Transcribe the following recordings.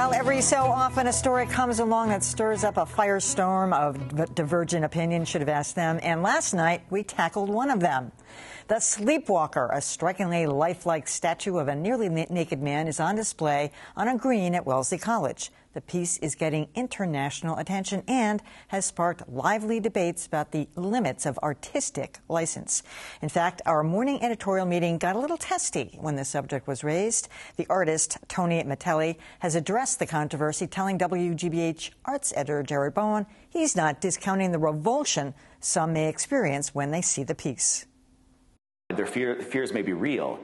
Well, every so often a story comes along that stirs up a firestorm of divergent opinion. Should have asked them. And last night, we tackled one of them. The Sleepwalker, a strikingly lifelike statue of a nearly naked man, is on display on a green at Wellesley College. The piece is getting international attention and has sparked lively debates about the limits of artistic license. In fact, our morning editorial meeting got a little testy when the subject was raised. The artist, Tony Mattelli, has addressed the controversy, telling WGBH arts editor Jared Bowen he's not discounting the revulsion some may experience when they see the piece. Their fears may be real,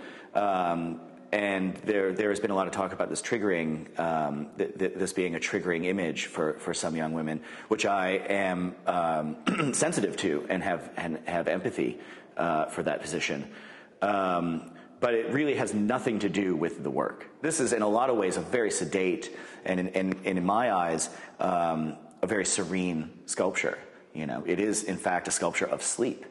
and there has been a lot of talk about this triggering, this being a triggering image for some young women, which I am sensitive to and have empathy for that position. But it really has nothing to do with the work. This is, in a lot of ways, a very sedate and in my eyes, a very serene sculpture. You know, it is, in fact, a sculpture of sleep.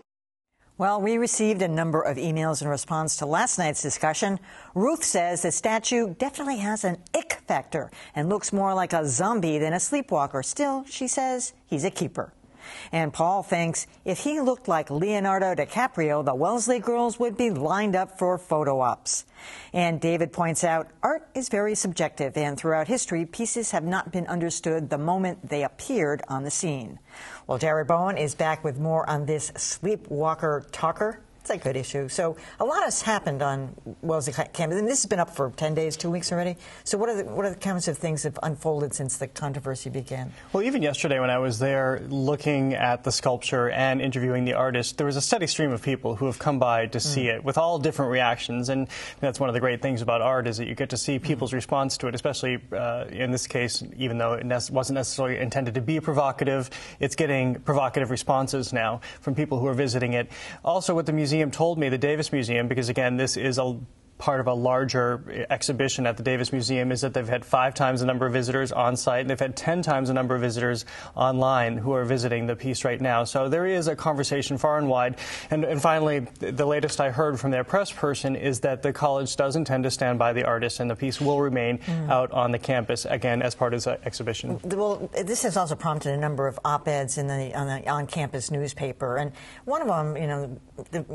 Well, we received a number of emails in response to last night's discussion. Ruth says the statue definitely has an ick factor and looks more like a zombie than a sleepwalker. Still, she says he's a keeper. And Paul thinks if he looked like Leonardo DiCaprio, the Wellesley girls would be lined up for photo ops. And David points out art is very subjective, and throughout history, pieces have not been understood the moment they appeared on the scene. Well, Jared Bowen is back with more on this Sleepwalker talker. It's a good issue. So a lot has happened on Wellesley campus, and this has been up for 10 days, 2 weeks already. So what are the kinds of things that have unfolded since the controversy began? Well, even yesterday when I was there looking at the sculpture and interviewing the artist, there was a steady stream of people who have come by to see it with all different reactions. And that's one of the great things about art, is that you get to see people's response to it, especially in this case, even though it wasn't necessarily intended to be provocative, it's getting provocative responses now from people who are visiting it. Also, what the museum told me, the Davis Museum, because again, this is a part of a larger exhibition at the Davis Museum, is that they've had 5 times the number of visitors on site, and they've had 10 times the number of visitors online who are visiting the piece right now. So there is a conversation far and wide. And finally, the latest I heard from their press person is that the college does intend to stand by the artist, and the piece will remain out on the campus, again, as part of the exhibition. Well, this has also prompted a number of op-eds in the on-campus newspaper. And one of them,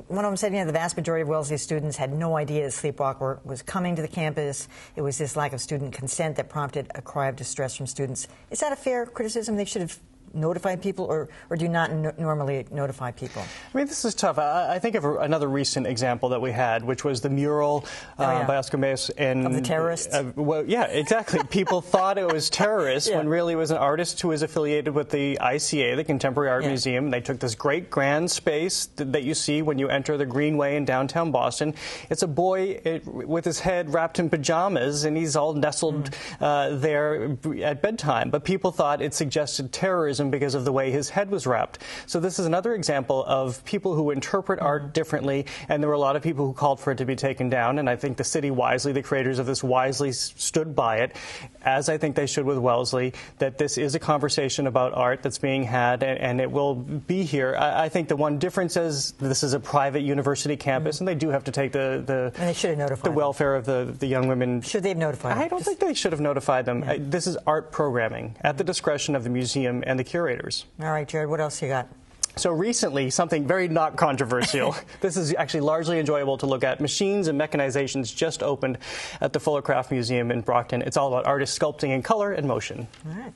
one of them said, the vast majority of Wellesley students had no idea Sleepwalker was coming to the campus. It was this lack of student consent that prompted a cry of distress from students. Is that a fair criticism? They should have notified people, or do you not normally notify people? I mean, this is tough. I think of another recent example that we had, which was the mural by Oscar Maes of the terrorists? Well, yeah, exactly. People thought it was terrorists when really it was an artist who was affiliated with the ICA, the Contemporary Art Museum. They took this great grand space that you see when you enter the Greenway in downtown Boston. It's a boy with his head wrapped in pajamas, and he's all nestled there at bedtime. But people thought it suggested terrorism because of the way his head was wrapped. So this is another example of people who interpret art differently, and there were a lot of people who called for it to be taken down, and I think the city wisely, the creators of this wisely stood by it, as I think they should with Wellesley, that this is a conversation about art that's being had, and it will be here. I think the one difference is this is a private university campus, and they do have to take and they should have notified the welfare of the young women. Should they have notified them? I don't think they should have notified them. This is art programming at the discretion of the museum and the curators. All right, Jared, what else you got? So recently, something very not controversial. This is actually largely enjoyable to look at. Machines and Mechanizations just opened at the Fuller Craft Museum in Brockton. It's all about artists sculpting in color and motion. All right.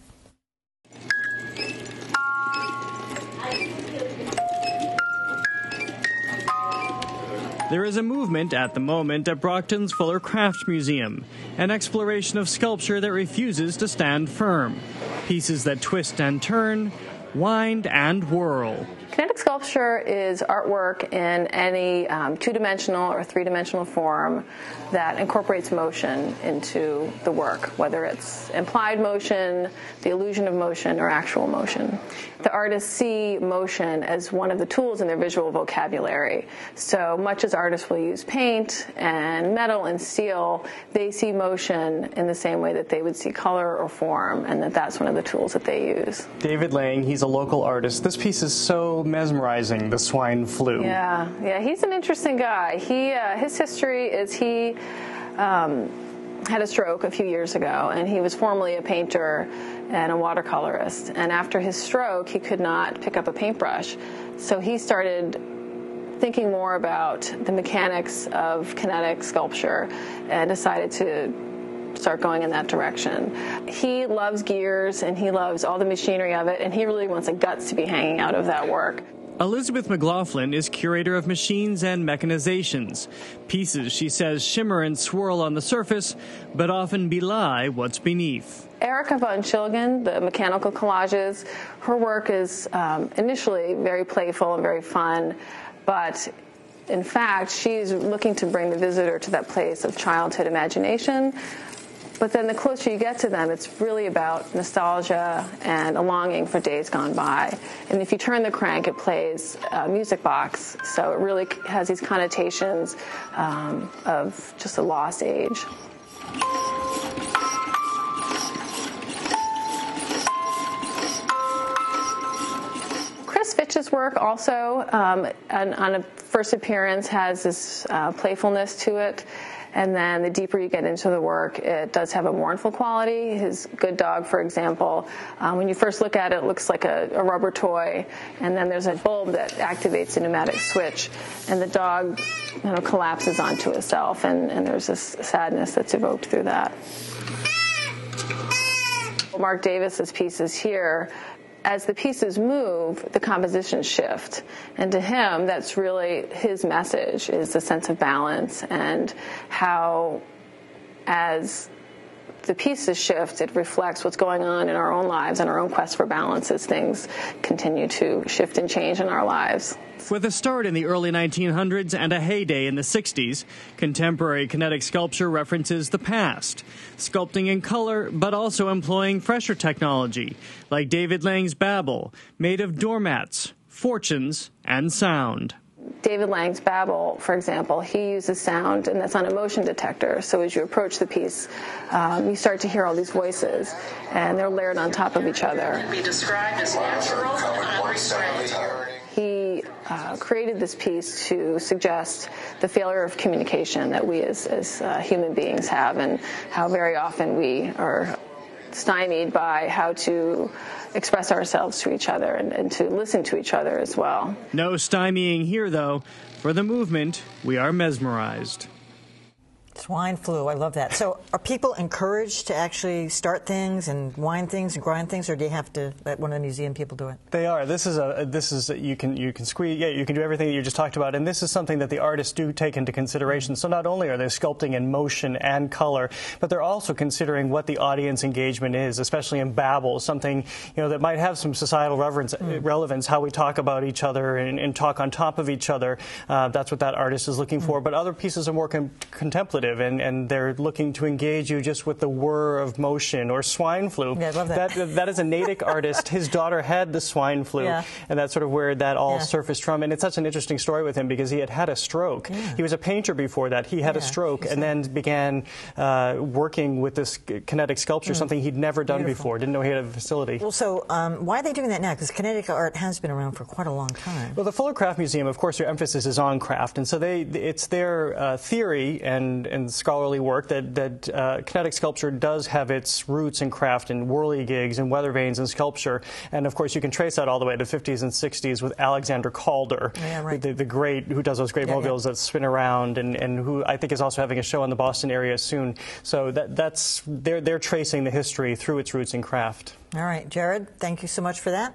There is a movement at the moment at Brockton's Fuller Craft Museum, an exploration of sculpture that refuses to stand firm. Pieces that twist and turn, wind and whirl. Kinetic sculpture is artwork in any two-dimensional or three-dimensional form that incorporates motion into the work, whether it's implied motion, the illusion of motion, or actual motion. The artists see motion as one of the tools in their visual vocabulary. So much as artists will use paint and metal and steel, they see motion in the same way that they would see color or form, and that's one of the tools that they use. David Lang, he's a local artist. This piece is so mesmerizing, the swine flu. Yeah, he's an interesting guy. His history is he had a stroke a few years ago, and he was formerly a painter and a watercolorist. And after his stroke, he could not pick up a paintbrush. So he started thinking more about the mechanics of kinetic sculpture and decided to start going in that direction. He loves gears and he loves all the machinery of it, and he really wants the guts to be hanging out of that work. Elizabeth McLaughlin is curator of machines and mechanizations. Pieces, she says, shimmer and swirl on the surface, but often belie what's beneath. Erica von Schilgen, the mechanical collages, her work is initially very playful and very fun, but in fact, she's looking to bring the visitor to that place of childhood imagination. But then the closer you get to them, it's really about nostalgia and a longing for days gone by. And if you turn the crank, it plays a music box. So it really has these connotations of just a lost age. Chris Fitch's work also, on a first appearance, has this playfulness to it. And then the deeper you get into the work, it does have a mournful quality. His Good Dog, for example, when you first look at it, it looks like a rubber toy. And then there's a bulb that activates a pneumatic switch. And the dog collapses onto itself. And there's this sadness that's evoked through that. Mark Davis's pieces here, as the pieces move, the compositions shift. And to him, that's really his message, is the sense of balance and how, as the pieces shift, it reflects what's going on in our own lives and our own quest for balance as things continue to shift and change in our lives. With a start in the early 1900s and a heyday in the 60s, contemporary kinetic sculpture references the past, sculpting in color but also employing fresher technology, like David Lang's Babel, made of doormats, fortunes, and sound. David Lang's Babel, for example, he uses sound, and that's on a motion detector. So as you approach the piece, you start to hear all these voices, and they're layered on top of each other. Be described as natural and unrestrained. He created this piece to suggest the failure of communication that we as human beings have, and how very often we are stymied by how to express ourselves to each other and to listen to each other as well. No stymieing here, though. For the movement, we are mesmerized. Swine flu, I love that. So are people encouraged to actually start things and wind things and grind things, or do you have to let one of the museum people do it? They are. This is you can squeeze. Yeah, you can do everything that you just talked about, and this is something that the artists do take into consideration. So not only are they sculpting in motion and color, but they're also considering what the audience engagement is, especially in Babel, something that might have some societal relevance, how we talk about each other and talk on top of each other. That's what that artist is looking for. But other pieces are more contemplative. And they're looking to engage you just with the whir of motion, or swine flu. Yeah, I love that. That is a Natick artist. His daughter had the swine flu, and that's sort of where that all surfaced from. And it's such an interesting story with him because he had a stroke. Yeah. He was a painter before that. He had a stroke and then began working with this kinetic sculpture, something he'd never done before. Didn't know he had a facility. Well, so why are they doing that now? Because kinetic art has been around for quite a long time. Well, the Fuller Craft Museum, of course, their emphasis is on craft, and so it's their theory and scholarly work that kinetic sculpture does have its roots in craft and whirligigs and weather vanes and sculpture. And of course, you can trace that all the way to the 50s and 60s with Alexander Calder, the great, who does those great mobiles that spin around, and who I think is also having a show in the Boston area soon. So they're tracing the history through its roots in craft. All right, Jared, thank you so much for that.